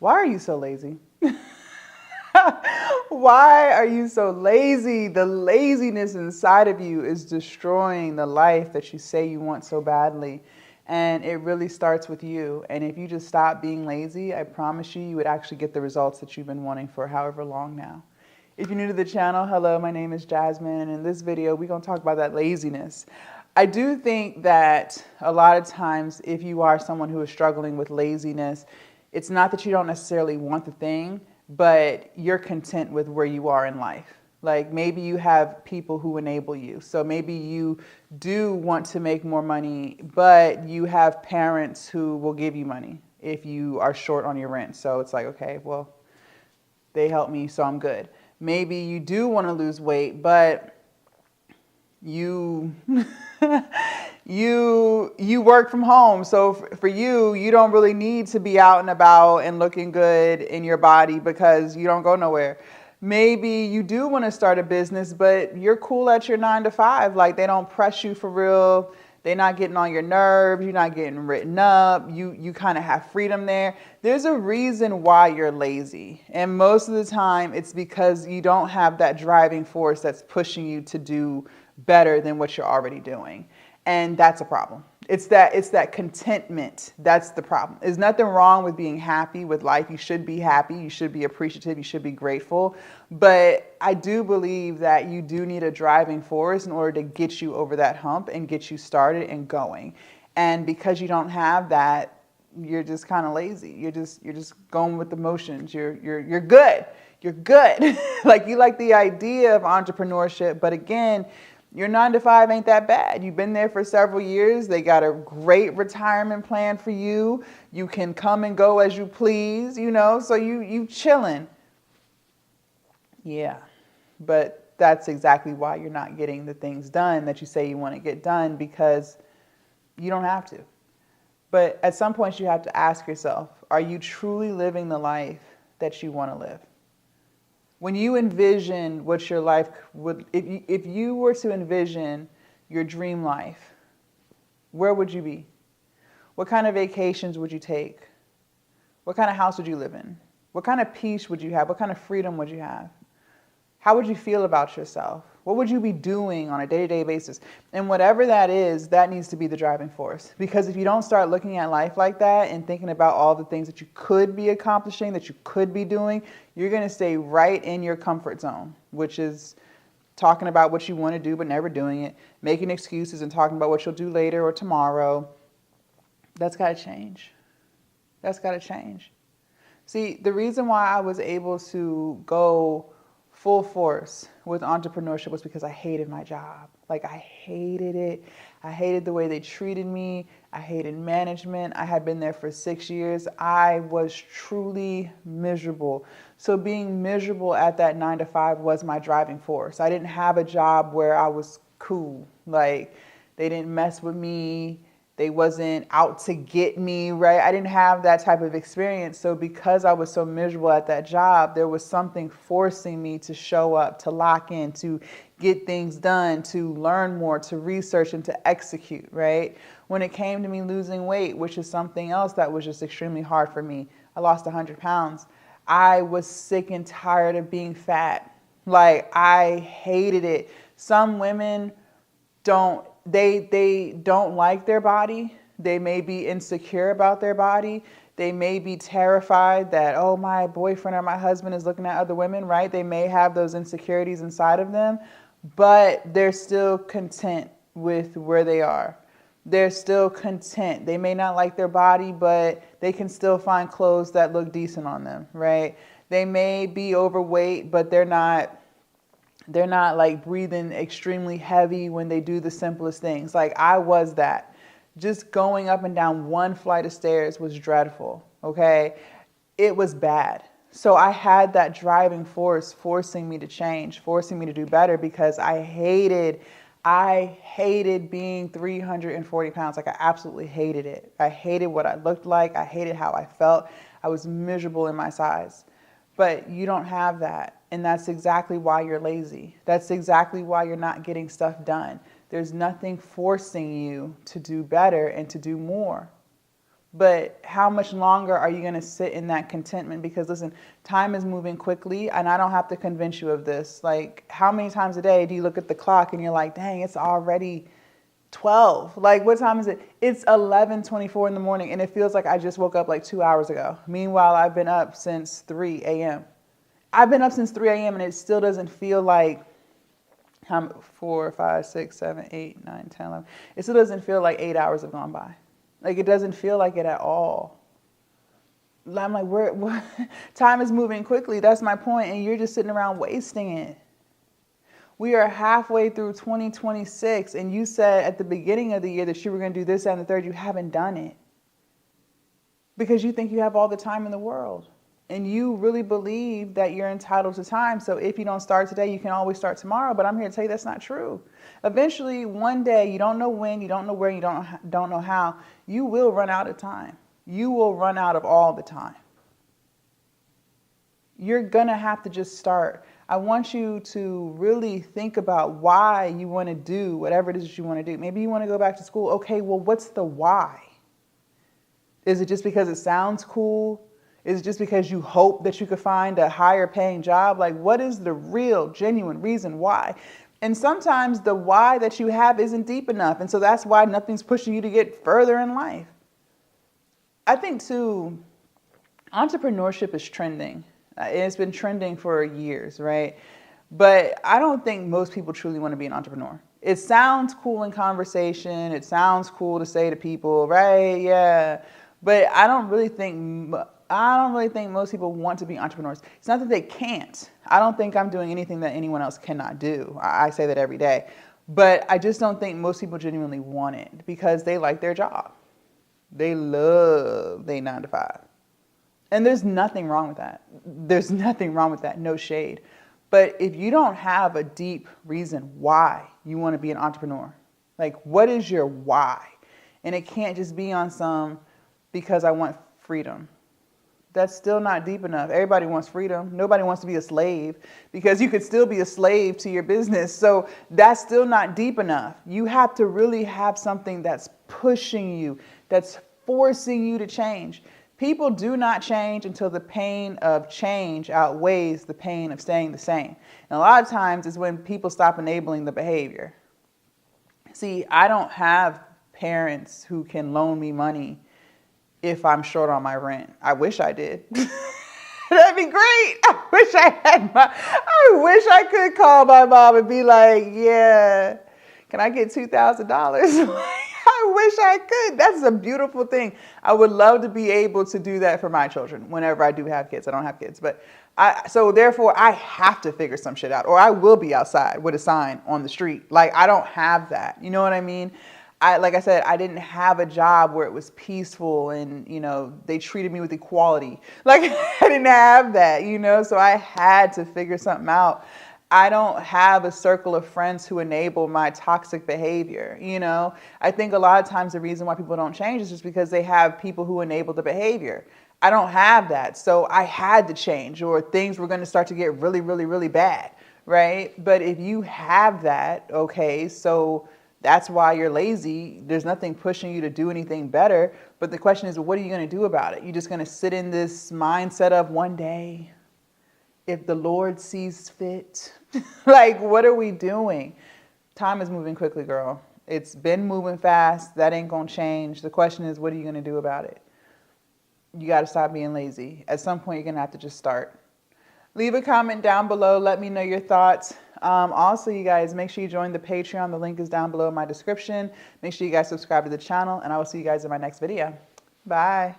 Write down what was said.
Why are you so lazy? Why are you so lazy? The laziness inside of you is destroying the life that you say you want so badly. And it really starts with you. And if you just stop being lazy, I promise you, you would actually get the results that you've been wanting for however long now. If you're new to the channel, hello, my name is Jasmine. And in this video, we're going to talk about that laziness. I do think that a lot of times, if you are someone who is struggling with laziness, it's not that you don't necessarily want the thing, but you're content with where you are in life. Like maybe you have people who enable you. So maybe you do want to make more money, but you have parents who will give you money if you are short on your rent. So it's like, okay, well, they help me, so I'm good. Maybe you do want to lose weight, but you you work from home, so for you, you don't really need to be out and about and looking good in your body because you don't go nowhere. Maybe you do want to start a business, but you're cool at your 9 to 5. Like they don't press you for real. They're not getting on your nerves. You're not getting written up. You kind of have freedom there. There's a reason why you're lazy. And most of the time, it's because you don't have that driving force that's pushing you to do better than what you're already doing. And that's a problem. It's that contentment. That's the problem. There's nothing wrong with being happy with life. You should be happy. You should be appreciative. You should be grateful. But I do believe that you do need a driving force in order to get you over that hump and get you started and going. And because you don't have that, you're just kind of lazy. You're just going with the motions. You're good. You're good. Like you like the idea of entrepreneurship, but again, your 9 to 5 ain't that bad. You've been there for several years. They got a great retirement plan for you. You can come and go as you please, so you chilling. Yeah, but that's exactly why you're not getting the things done that you say you want to get done, because you don't have to. But at some point you have to ask yourself, are you truly living the life that you want to live? When you envision what your life would, if you were to envision your dream life, where would you be? What kind of vacations would you take? What kind of house would you live in? What kind of peace would you have? What kind of freedom would you have? How would you feel about yourself? What would you be doing on a day-to-day basis? And whatever that is, that needs to be the driving force. Because if you don't start looking at life like that and thinking about all the things that you could be accomplishing, that you could be doing, you're going to stay right in your comfort zone, which is talking about what you want to do but never doing it, making excuses and talking about what you'll do later or tomorrow. That's got to change. That's got to change. See, the reason why I was able to go full force with entrepreneurship was because I hated my job. Like I hated it. I hated the way they treated me. I hated management. I had been there for 6 years. I was truly miserable. So being miserable at that 9 to 5 was my driving force. I didn't have a job where I was cool. Like they didn't mess with me. They wasn't out to get me, right? I didn't have that type of experience. So because I was so miserable at that job, there was something forcing me to show up, to lock in, to get things done, to learn more, to research and to execute, right? When it came to me losing weight, which is something else that was just extremely hard for me, I lost 100 pounds. I was sick and tired of being fat. Like I hated it. Some women don't like their body. They may be insecure about their body. They may be terrified that, oh, my boyfriend or my husband is looking at other women, right? They may have those insecurities inside of them, but they're still content with where they are. They're still content. They may not like their body, but they can still find clothes that look decent on them, right? They may be overweight, but they're not like breathing extremely heavy when they do the simplest things. Like I was that. Just going up and down one flight of stairs was dreadful, okay? It was bad. So I had that driving force forcing me to change, forcing me to do better, because I hated being 340 pounds. Like I absolutely hated it. I hated what I looked like. I hated how I felt. I was miserable in my size. But you don't have that. And that's exactly why you're lazy. That's exactly why you're not getting stuff done. There's nothing forcing you to do better and to do more. But how much longer are you going to sit in that contentment? Because listen, time is moving quickly, and I don't have to convince you of this. Like, how many times a day do you look at the clock and you're like, dang, it's already 12. Like, what time is it? It's 11:24 in the morning, and it feels like I just woke up like 2 hours ago. Meanwhile, I've been up since 3 a.m. I've been up since 3 a.m. and it still doesn't feel like 4, 5, 6, 7, 8, 9, 10, 11. It still doesn't feel like 8 hours have gone by. Like, it doesn't feel like it at all. I'm like, time is moving quickly. That's my point, and you're just sitting around wasting it. We are halfway through 2026, and you said at the beginning of the year that you were going to do this, that, and the third. You haven't done it because you think you have all the time in the world, and you really believe that you're entitled to time. So if you don't start today, you can always start tomorrow. But I'm here to tell you that's not true. Eventually, one day, you don't know when, you don't know where, you don't know how, you will run out of time. You will run out of all the time. You're going to have to just start. I want you to really think about why you want to do whatever it is that you want to do. Maybe you want to go back to school. Okay, well, what's the why? Is it just because it sounds cool? Is it just because you hope that you could find a higher paying job? Like, what is the real, genuine reason why? And sometimes the why that you have isn't deep enough. And so that's why nothing's pushing you to get further in life. I think, too, entrepreneurship is trending. It's been trending for years, right? But I don't think most people truly want to be an entrepreneur. It sounds cool in conversation. It sounds cool to say to people, right? Yeah. But I don't really think most people want to be entrepreneurs. It's not that they can't. I don't think I'm doing anything that anyone else cannot do. I say that every day. But I just don't think most people genuinely want it because they like their job. They love their 9 to 5. And there's nothing wrong with that. There's nothing wrong with that. No shade. But if you don't have a deep reason why you want to be an entrepreneur, like, what is your why? And it can't just be on some because I want freedom. That's still not deep enough. Everybody wants freedom. Nobody wants to be a slave because you could still be a slave to your business. So that's still not deep enough. You have to really have something that's pushing you, that's forcing you to change. People do not change until the pain of change outweighs the pain of staying the same. And a lot of times is when people stop enabling the behavior. See, I don't have parents who can loan me money if I'm short on my rent. I wish I did. That'd be great. I wish I could call my mom and be like, yeah, can I get $2,000? I wish I could. That's a beautiful thing. I would love to be able to do that for my children whenever I do have kids. I don't have kids, but so therefore I have to figure some shit out, or I will be outside with a sign on the street. Like, I don't have that. You know what I mean? Like I said, I didn't have a job where it was peaceful and, they treated me with equality. Like, I didn't have that, so I had to figure something out. I don't have a circle of friends who enable my toxic behavior. I think a lot of times the reason why people don't change is just because they have people who enable the behavior. I don't have that. So I had to change, or things were going to start to get really, really, really bad. Right. But if you have that, okay, so that's why you're lazy. There's nothing pushing you to do anything better. But the question is, what are you going to do about it? You're just going to sit in this mindset of one day, if the Lord sees fit. Like, what are we doing? Time is moving quickly, girl. It's been moving fast. That ain't going to change. The question is, what are you going to do about it? You got to stop being lazy. At some point, you're going to have to just start. Leave a comment down below. Let me know your thoughts. Also, you guys, make sure you join the Patreon. The link is down below in my description. Make sure you guys subscribe to the channel, and I will see you guys in my next video. Bye.